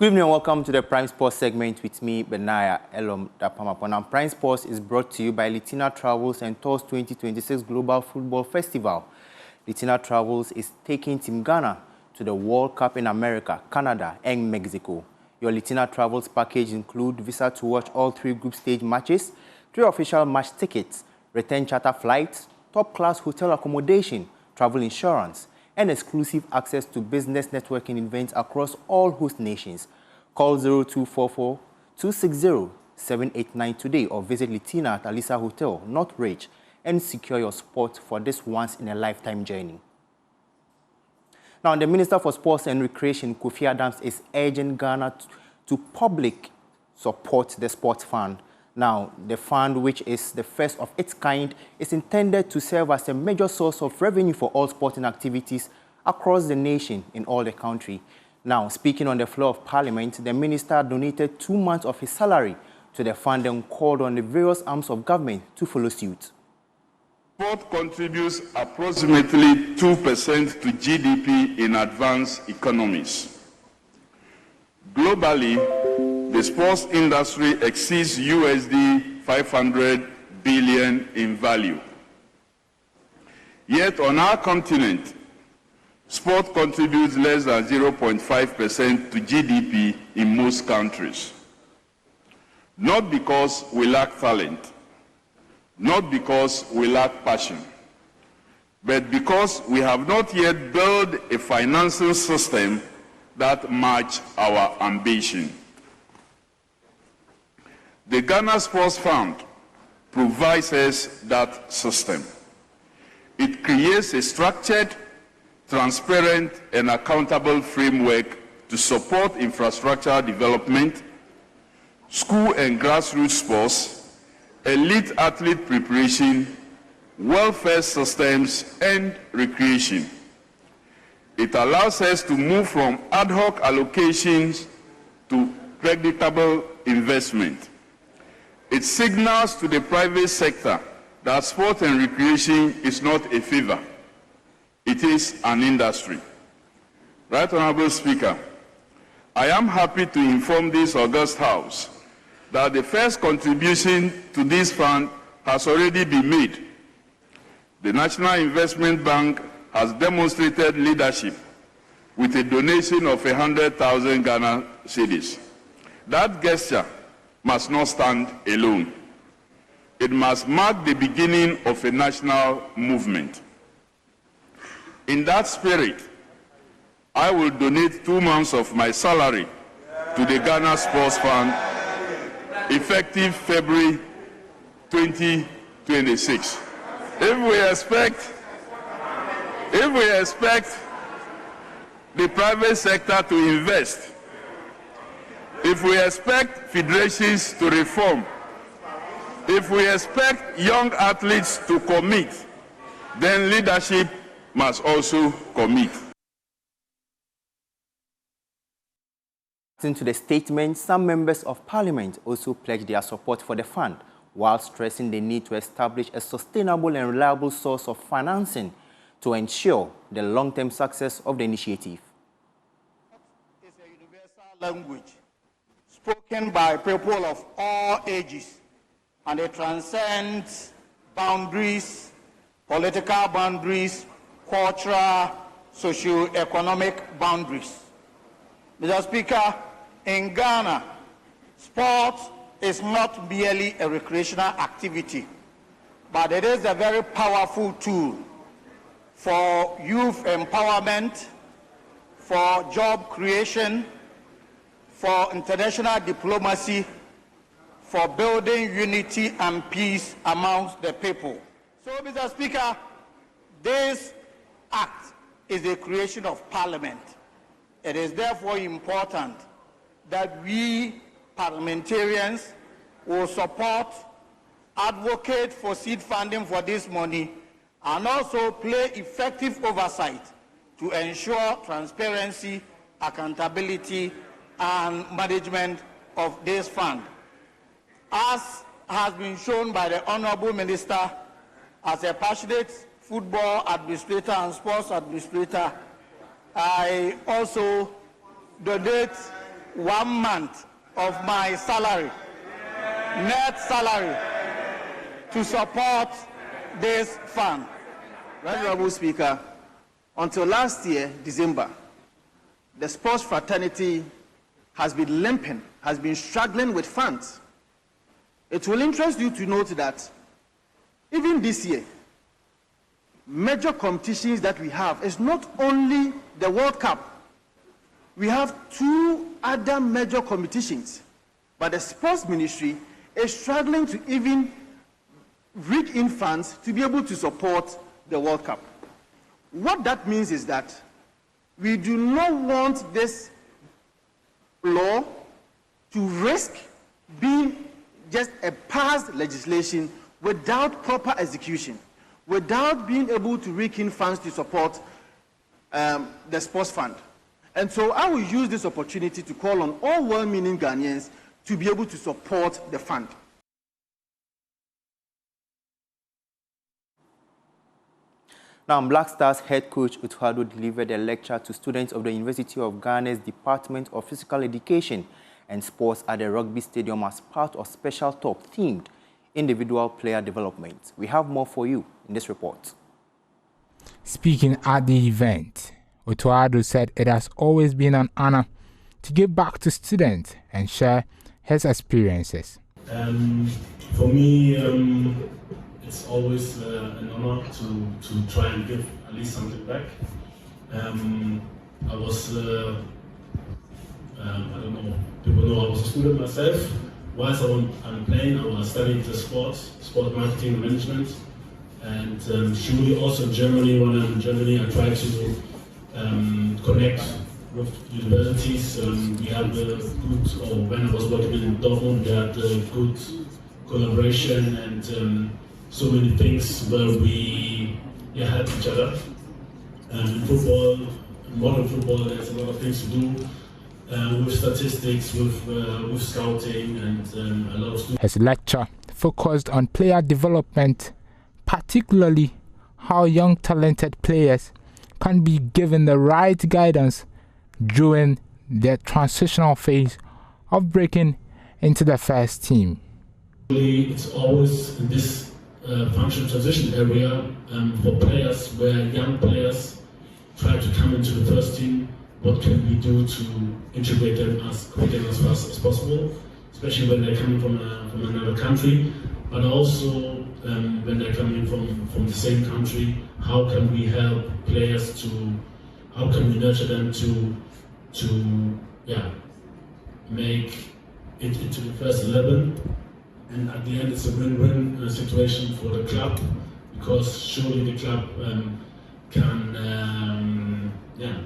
Good evening and welcome to the Prime Sports segment with me, Benaya Elom Dapamapon. And Prime Sports is brought to you by Litina Travels and Tours 2026 Global Football Festival. Litina Travels is taking Team Ghana to the World Cup in America, Canada, and Mexico. Your Litina Travels package includes visa to watch all 3 group stage matches, 3 official match tickets, return charter flights, top-class hotel accommodation, travel insurance, and exclusive access to business networking events across all host nations. Call 0244-260-789 today or visit Litina at Alisa Hotel, Northridge, and secure your spot for this once-in-a-lifetime journey. Now, the Minister for Sports and Recreation, Kofi Adams, is urging Ghana to public support the sports fund. Now, the fund, which is the first of its kind, is intended to serve as a major source of revenue for all sporting activities across the nation in all the country. Now, speaking on the floor of Parliament, the minister donated 2 months of his salary to the fund and called on the various arms of government to follow suit. Sport contributes approximately 2% to GDP in advanced economies. Globally, the sports industry exceeds USD 500 billion in value. Yet on our continent, sport contributes less than 0.5% to GDP in most countries. Not because we lack talent, not because we lack passion, but because we have not yet built a financing system that matches our ambition. The Ghana Sports Fund provides us that system. It creates a structured, transparent, and accountable framework to support infrastructure development, school and grassroots sports, elite athlete preparation, welfare systems, and recreation. It allows us to move from ad hoc allocations to predictable investment. It signals to the private sector that sport and recreation is not a favor. It is an industry. Right Honorable Speaker, I am happy to inform this august House that the first contribution to this fund has already been made. The National Investment Bank has demonstrated leadership with a donation of 100,000 Ghana cedis. That gesture must not stand alone. It must mark the beginning of a national movement. In that spirit, I will donate 2 months of my salary to the Ghana Sports Fund effective February 2026. If we expect the private sector to invest, if we expect federations to reform, if we expect young athletes to commit, then leadership must also commit. To the statement, some members of Parliament also pledged their support for the fund, while stressing the need to establish a sustainable and reliable source of financing to ensure the long-term success of the initiative. It's a universal language spoken by people of all ages, and it transcends boundaries, political boundaries, cultural, socio-economic boundaries. Mr. Speaker, in Ghana, sport is not merely a recreational activity, but it is a very powerful tool for youth empowerment, for job creation, for international diplomacy, for building unity and peace amongst the people. So, Mr. Speaker, this act is the creation of Parliament. It is therefore important that we parliamentarians will support, advocate for seed funding for this money, and also play effective oversight to ensure transparency, accountability, and management of this fund. As has been shown by the Honorable Minister, as a passionate football administrator and sports administrator, I also donate 1 month of my salary, net salary, to support this fund. Right, Honorable Speaker, until last year, December, the sports fraternity has been limping, has been struggling with funds. It will interest you to note that even this year, major competitions that we have is not only the World Cup. We have 2 other major competitions, but the sports ministry is struggling to even rig in funds to be able to support the World Cup. What that means is that we do not want this law to risk being just a passed legislation without proper execution, without being able to rig in funds to support the sports fund. And so I will use this opportunity to call on all well-meaning Ghanaians to be able to support the fund. Now, Black Stars head coach Utuado delivered a lecture to students of the University of Ghana's Department of Physical Education and Sports at the Rugby Stadium as part of special talk themed individual player development. We have more for you in this report. Speaking at the event, Utuado said it has always been an honor to give back to students and share his experiences. For me, it's always an honor to try and give at least something back. I was, I don't know, people know I was a student myself. Whilst I'm playing, I was studying the sport marketing and management. And surely also in Germany, when I'm in Germany, I try to connect with universities. We have a good, or when I was working in Dortmund, we had a good collaboration and so many things where we help each other. In football, modern football, there's a lot of things to do with statistics, with scouting, and a lot of students. His lecture focused on player development, particularly how young talented players can be given the right guidance during their transitional phase of breaking into the first team. It's always in this functional transition area for players where young players try to come into the first team. What can we do to integrate them as quickly and as fast as possible, especially when they're coming from another country, but also when they're coming from the same country. How can we help players how can we nurture them to make it into the first 11? And at the end, it's a win-win situation for the club, because surely the club can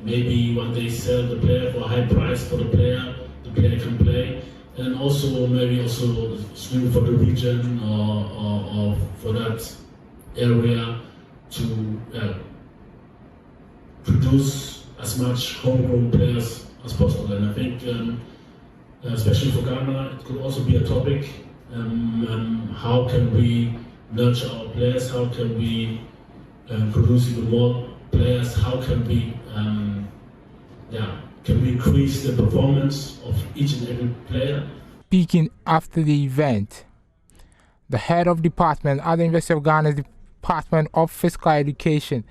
maybe one day sell the player for a high price for the player can play, and also maybe also swim for the region or for that area to produce as much homegrown players as possible. And I think, especially for Ghana, it could also be a topic. How can we nurture our players? How can we produce even more players? How can we increase the performance of each and every player? Speaking after the event, the head of department at the University of Ghana's Department of Physical Education,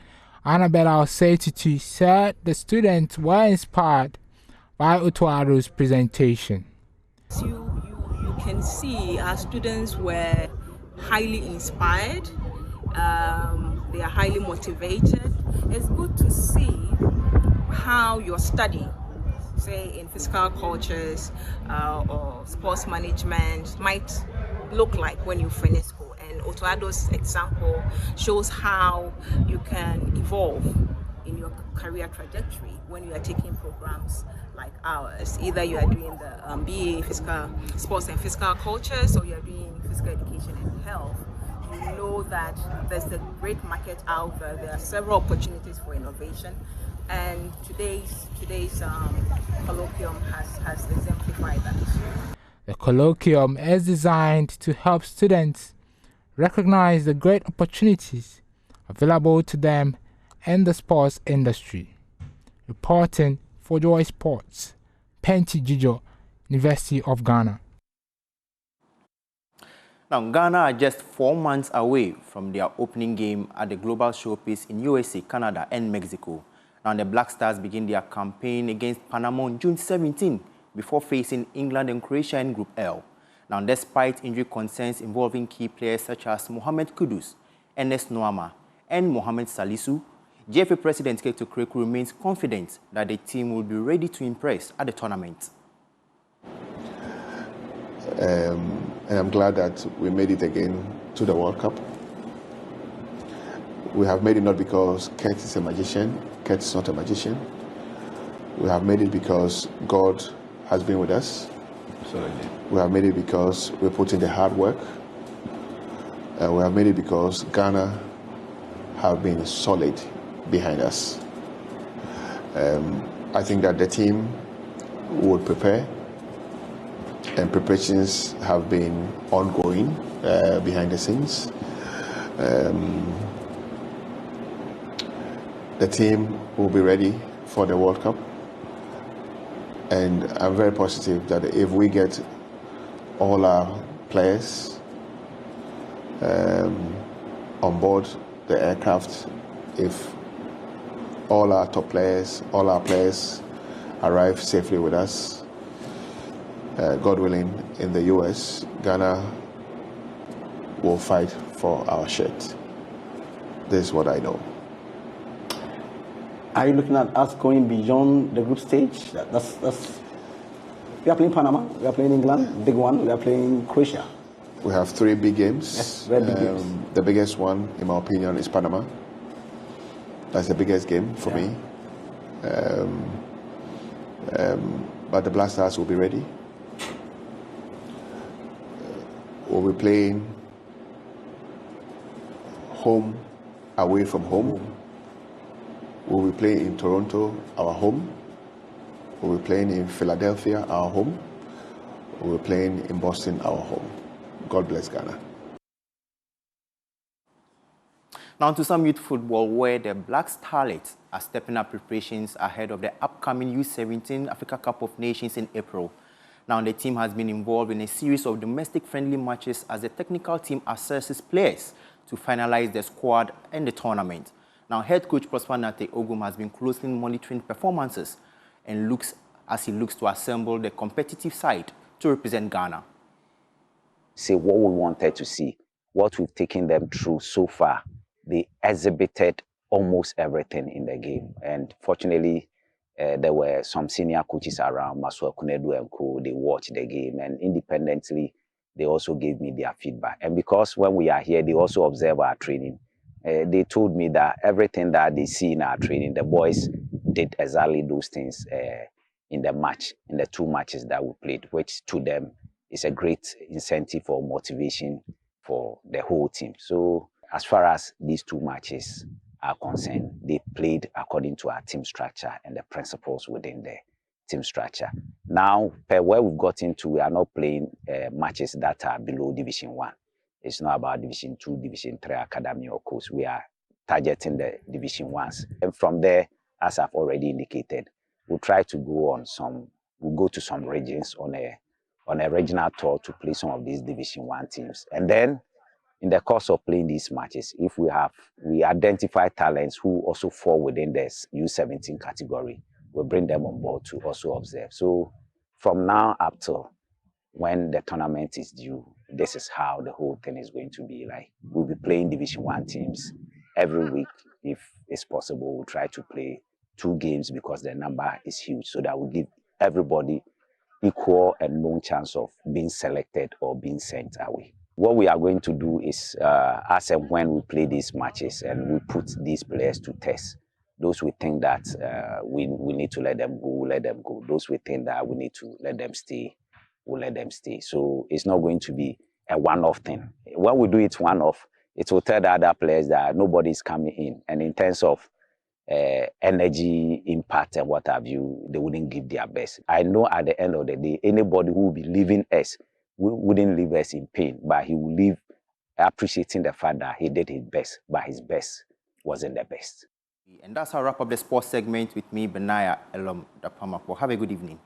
Annabella Osei, said the students were inspired by Utuado's presentation. You can see our students were highly inspired. They are highly motivated. It's good to see how your study, say in physical cultures or sports management, might look like when you finish school. And Utuado's example shows how you can evolve in your career trajectory when you are taking programs like ours. Either you are doing the BA Physical Sports and Physical Cultures, or you are doing Physical Education and Health. You know that there's a great market out there. There are several opportunities for innovation, and today's colloquium has exemplified that. The colloquium is designed to help students recognize the great opportunities available to them in the sports industry. Reporting for Joy Sports, Penti Jijo, University of Ghana. Now, Ghana are just 4 months away from their opening game at the Global Showcase in USA, Canada, and Mexico. Now, the Black Stars begin their campaign against Panama on June 17 before facing England and Croatia in Group L. Now, despite injury concerns involving key players such as Mohamed Kudus, Ernest Noama, and Mohamed Salisu, GFA President Keto Kreku remains confident that the team will be ready to impress at the tournament. And I'm glad that we made it again to the World Cup. We have made it not because Kurt is a magician. Kurt is not a magician. We have made it because God has been with us. Absolutely. We have made it because we put in the hard work. We have made it because Ghana have been solid behind us. I think that the team would prepare, and preparations have been ongoing behind the scenes. The team will be ready for the World Cup, and I'm very positive that if we get all our players on board the aircraft, if all our top players, all our players arrive safely with us, God willing, in the US, Ghana will fight for our shirt. This is what I know. Are you looking at us going beyond the group stage? We are playing Panama, we are playing England, big one, we are playing Croatia. We have 3 big games. Yes, very big games. The biggest one, in my opinion, is Panama. That's the biggest game for me. But the Black Stars will be ready. We'll be playing home, away from home. We'll be playing in Toronto, our home. We'll be playing in Philadelphia, our home. We'll be playing in Boston, our home. God bless Ghana. Now to some youth football, where the Black Starlets are stepping up preparations ahead of the upcoming U17 Africa Cup of Nations in April. Now the team has been involved in a series of domestic friendly matches as the technical team assesses players to finalize the squad and the tournament. Now head coach Prosper Nate Ogum has been closely monitoring performances and he looks to assemble the competitive side to represent Ghana. Say what we wanted to see, what we've taken them through so far. They exhibited almost everything in the game, and fortunately, there were some senior coaches around, Masua Kunedu and co. They watched the game, and independently, they also gave me their feedback. And because when we are here, they also observe our training. They told me that everything that they see in our training, the boys did exactly those things in the match, in the 2 matches that we played, which to them is a great incentive or motivation for the whole team. So as far as these 2 matches are concerned, they played according to our team structure and the principles within the team structure. Now, per where we've got into, we are not playing matches that are below Division 1. It's not about Division 2, Division 3 academy or course. We are targeting the Division 1s. And from there, as I've already indicated, we'll try to go to some regions on a regional tour to play some of these Division 1 teams. And then, in the course of playing these matches, if we identify talents who also fall within the U17 category, we'll bring them on board to also observe. So from now up till when the tournament is due, this is how the whole thing is going to be like. We'll be playing Division 1 teams every week. If it's possible, we'll try to play 2 games because the number is huge, so that will give everybody equal and known chance of being selected or being sent away. What we are going to do is, as and when we play these matches and we put these players to test, those we think that we need to let them go, we'll let them go. Those we think that we need to let them stay, we'll let them stay. So it's not going to be a one-off thing. When we do it one-off, it will tell the other players that nobody's coming in. And in terms of energy, impact, and what have you, they wouldn't give their best. I know at the end of the day, anybody who will be leaving us wouldn't leave us in pain, but he will leave appreciating the fact that he did his best, but his best wasn't the best. And that's how I wrap up the sports segment with me, Benaya Elom Dapamapo. Have a good evening.